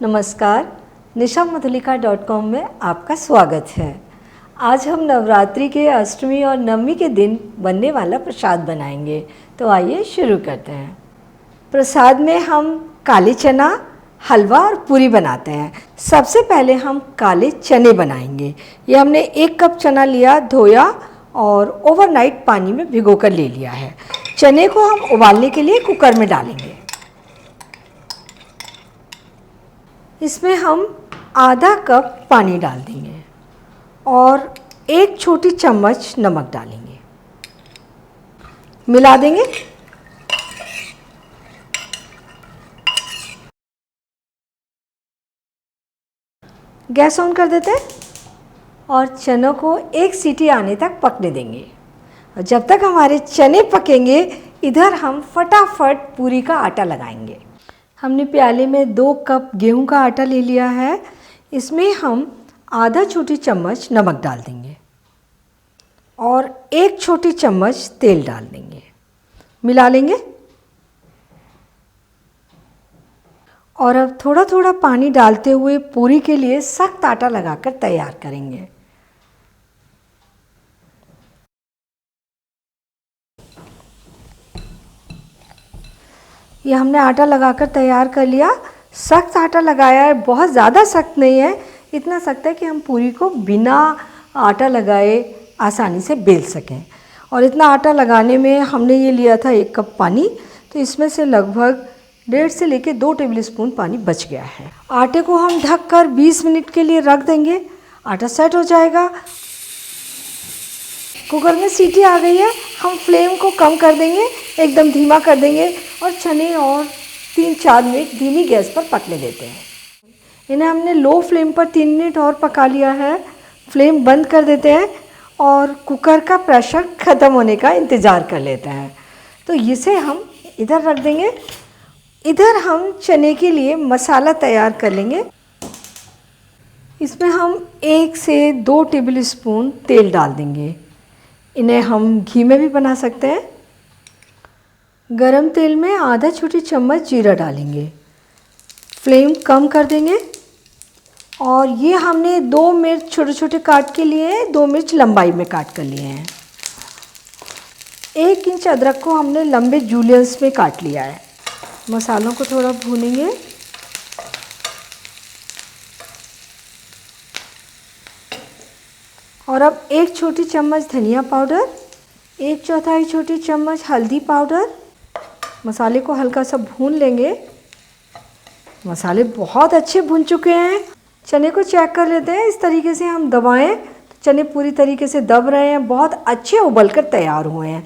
नमस्कार, nishammadhulika.com में आपका स्वागत है। आज हम नवरात्रि के अष्टमी और नवमी के दिन बनने वाला प्रसाद बनाएंगे। तो आइए शुरू करते हैं। प्रसाद में हम काले चना, हलवा और पूरी बनाते हैं। सबसे पहले हम काले चने बनाएंगे। ये हमने 1 कप चना लिया, धोया और ओवरनाइट पानी में भिगो कर ले लिया है। चने को हम उबालने के लिए कुकर में डालेंगे। इसमें हम आधा कप पानी डाल देंगे और 1 छोटी चम्मच नमक डालेंगे। मिला देंगे। गैस ऑन कर देते हैं और चनों को 1 सीटी आने तक पकने देंगे। और जब तक हमारे चने पकेंगे, इधर हम फटाफट पूरी का आटा लगाएंगे। हमने प्याले में 2 कप गेहूं का आटा ले लिया है। इसमें हम आधा छोटी चम्मच नमक डाल देंगे और 1 छोटी चम्मच तेल डाल देंगे। मिला लेंगे और अब थोड़ा थोड़ा पानी डालते हुए पूरी के लिए सख्त आटा लगाकर तैयार करेंगे। ये हमने आटा लगाकर तैयार कर लिया। सख्त आटा लगाया है, बहुत ज़्यादा सख्त नहीं है, इतना सख्त है कि हम पूरी को बिना आटा लगाए आसानी से बेल सकें। और इतना आटा लगाने में हमने ये लिया था 1 कप पानी, तो इसमें से लगभग 1.5 से लेकर 2 टेबलस्पून पानी बच गया है। आटे को हम ढककर 20 मिनट के लिए रख देंगे। आटा सेट हो जाएगा। कुकर में सीटी आ गई है। हम फ्लेम को कम कर देंगे, एकदम धीमा कर देंगे और चने और 3-4 मिनट धीमी गैस पर पकने देते हैं। इन्हें हमने लो फ्लेम पर 3 मिनट और पका लिया है। फ्लेम बंद कर देते हैं और कुकर का प्रेशर ख़त्म होने का इंतज़ार कर लेते हैं। तो इसे हम इधर रख देंगे। इधर हम चने के लिए मसाला तैयार कर लेंगे। इसमें हम 1 से 2 टेबलस्पून तेल डाल देंगे। इन्हें हम घी में भी बना सकते हैं। गरम तेल में आधा छोटी चम्मच जीरा डालेंगे। फ्लेम कम कर देंगे और ये हमने 2 मिर्च छोटे छोटे काट के लिए हैं, 2 मिर्च लंबाई में काट कर लिए हैं। 1 इंच अदरक को हमने लंबे जूलियंस में काट लिया है। मसालों को थोड़ा भूनेंगे। और अब 1 छोटी चम्मच धनिया पाउडर, 1/4 छोटी चम्मच हल्दी पाउडर। मसाले को हल्का सा भून लेंगे। मसाले बहुत अच्छे भुन चुके हैं। चने को चेक कर लेते हैं। इस तरीके से हम दबाएं तो चने पूरी तरीके से दब रहे हैं, बहुत अच्छे उबलकर तैयार हुए हैं।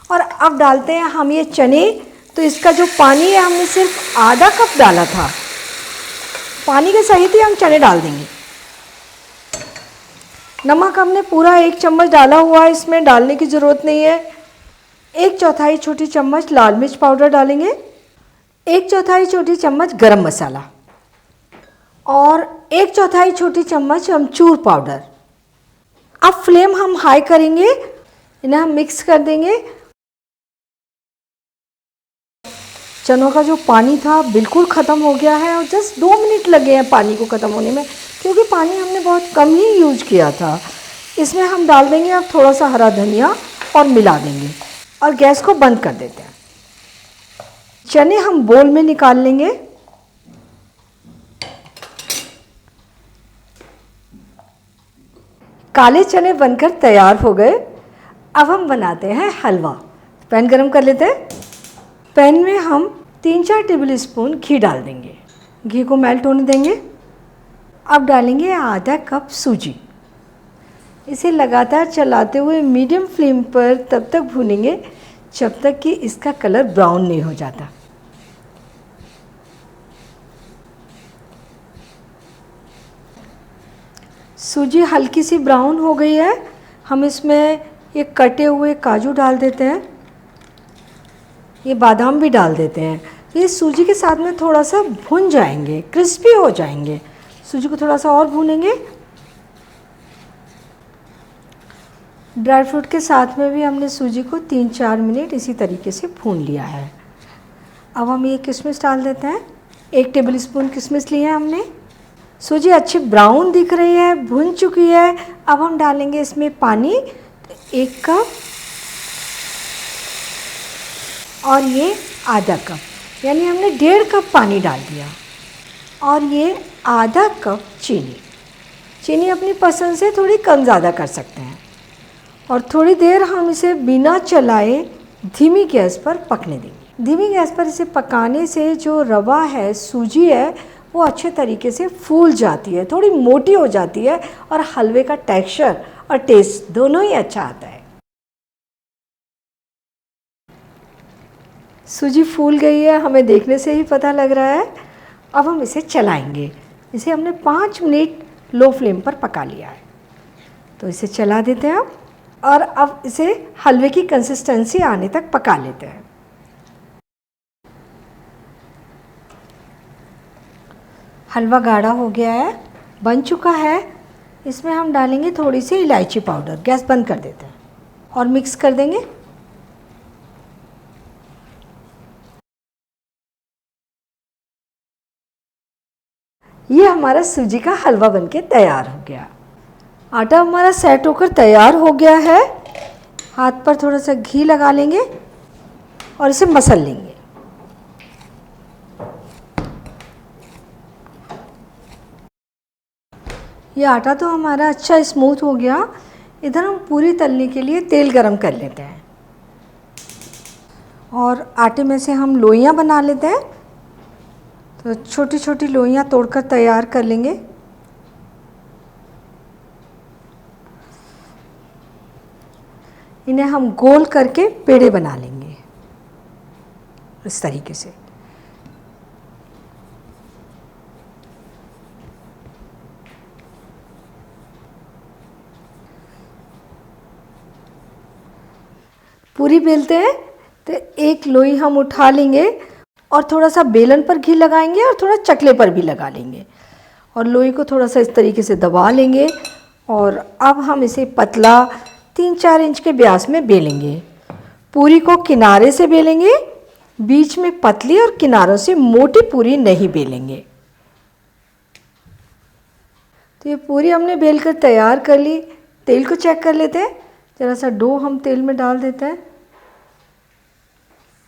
और अब डालते हैं हम ये चने। तो इसका जो पानी है, हमने सिर्फ आधा कप डाला था। पानी के सहित ही हम चने डाल देंगे। नमक हमने पूरा 1 चम्मच डाला हुआ है, इसमें डालने की ज़रूरत नहीं है। 1/4 छोटी चम्मच लाल मिर्च पाउडर डालेंगे, 1/4 छोटी चम्मच गरम मसाला और 1/4 छोटी चम्मच अमचूर पाउडर। अब फ्लेम हम हाई करेंगे। इन्हें हम मिक्स कर देंगे। चनों का जो पानी था बिल्कुल ख़त्म हो गया है और जस्ट 2 मिनट लगे हैं पानी को ख़त्म होने में, क्योंकि पानी हमने बहुत कम ही यूज किया था। इसमें हम डाल देंगे अब थोड़ा सा हरा धनिया और मिला देंगे और गैस को बंद कर देते हैं। चने हम बोल में निकाल लेंगे। काले चने बनकर तैयार हो गए। अब हम बनाते हैं हलवा। पैन गरम कर लेते हैं। पैन में हम 3-4 टेबलस्पून घी डाल देंगे। घी को मेल्ट होने देंगे। अब डालेंगे आधा कप सूजी। इसे लगातार चलाते हुए मीडियम फ्लेम पर तब तक भूनेंगे जब तक कि इसका कलर ब्राउन नहीं हो जाता। सूजी हल्की सी ब्राउन हो गई है। हम इसमें ये कटे हुए काजू डाल देते हैं। ये बादाम भी डाल देते हैं। ये सूजी के साथ में थोड़ा सा भुन जाएंगे, क्रिस्पी हो जाएंगे। सूजी को थोड़ा सा और भूनेंगे। ड्राई फ्रूट के साथ में भी हमने सूजी को 3-4 मिनट इसी तरीके से भून लिया है। अब हम ये किशमिश डाल देते हैं। 1 टेबलस्पून किशमिश लिए हैं हमने। सूजी अच्छी ब्राउन दिख रही है, भुन चुकी है। अब हम डालेंगे इसमें पानी 1 कप और ये आधा कप, यानी हमने 1.5 कप पानी डाल दिया। और ये आधा कप चीनी। चीनी अपनी पसंद से थोड़ी कम ज़्यादा कर सकते हैं। और थोड़ी देर हम इसे बिना चलाए धीमी गैस पर पकने देंगे। धीमी गैस पर इसे पकाने से जो रवा है, सूजी है, वो अच्छे तरीके से फूल जाती है, थोड़ी मोटी हो जाती है और हलवे का टेक्सचर और टेस्ट दोनों ही अच्छा आता है। सूजी फूल गई है, हमें देखने से ही पता लग रहा है। अब हम इसे चलाएंगे। इसे हमने 5 मिनट लो फ्लेम पर पका लिया है, तो इसे चला देते हैं अब। और अब इसे हलवे की कंसिस्टेंसी आने तक पका लेते हैं। हलवा गाढ़ा हो गया है, बन चुका है। इसमें हम डालेंगे थोड़ी सी इलायची पाउडर। गैस बंद कर देते हैं और मिक्स कर देंगे। ये हमारा सूजी का हलवा बनके तैयार हो गया। आटा हमारा सेट होकर तैयार हो गया है। हाथ पर थोड़ा सा घी लगा लेंगे और इसे मसल लेंगे। ये आटा तो हमारा अच्छा स्मूथ हो गया। इधर हम पूरी तलने के लिए तेल गरम कर लेते हैं और आटे में से हम लोइयां बना लेते हैं। तो छोटी छोटी लोइयां तोड़कर तैयार कर लेंगे। इन्हें हम गोल करके पेड़े बना लेंगे इस तरीके से। पूरी बेलते हैं तो एक लोई हम उठा लेंगे और थोड़ा सा बेलन पर घी लगाएंगे और थोड़ा चकले पर भी लगा लेंगे और लोई को थोड़ा सा इस तरीके से दबा लेंगे। और अब हम इसे पतला 3-4 इंच के व्यास में बेलेंगे। पूरी को किनारे से बेलेंगे, बीच में पतली और किनारों से मोटी पूरी नहीं बेलेंगे। तो ये पूरी हमने बेल कर तैयार कर ली। तेल को चेक कर लेते हैं। ज़रा सा डो हम तेल में डाल देते हैं।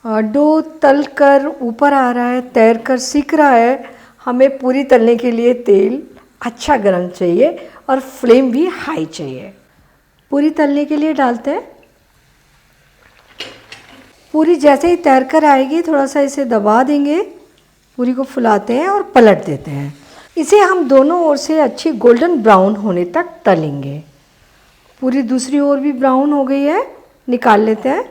डो तल कर ऊपर आ रहा है, तैर कर सीख रहा है। हमें पूरी तलने के लिए तेल अच्छा गर्म चाहिए और फ्लेम भी हाई चाहिए। पूरी तलने के लिए डालते हैं। पूरी जैसे ही तैर कर आएगी थोड़ा सा इसे दबा देंगे, पूरी को फुलाते हैं और पलट देते हैं। इसे हम दोनों ओर से अच्छी गोल्डन ब्राउन होने तक तलेंगे। पूरी दूसरी ओर भी ब्राउन हो गई है, निकाल लेते हैं।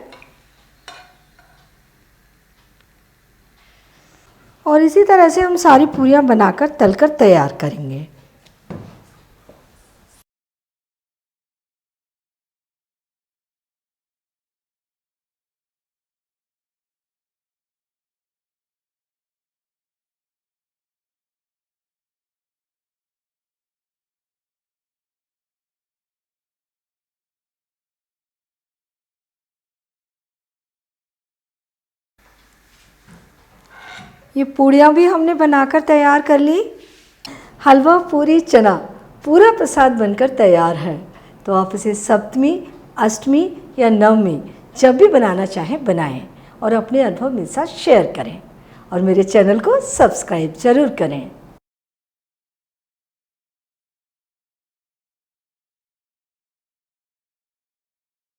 और इसी तरह से हम सारी पूरियां बनाकर तलकर तैयार करेंगे। ये पूड़ियाँ भी हमने बनाकर तैयार कर ली। हलवा पूरी चना पूरा प्रसाद बनकर तैयार है। तो आप इसे सप्तमी, अष्टमी या नवमी जब भी बनाना चाहें बनाएं और अपने अनुभव मेरे साथ शेयर करें और मेरे चैनल को सब्सक्राइब ज़रूर करें।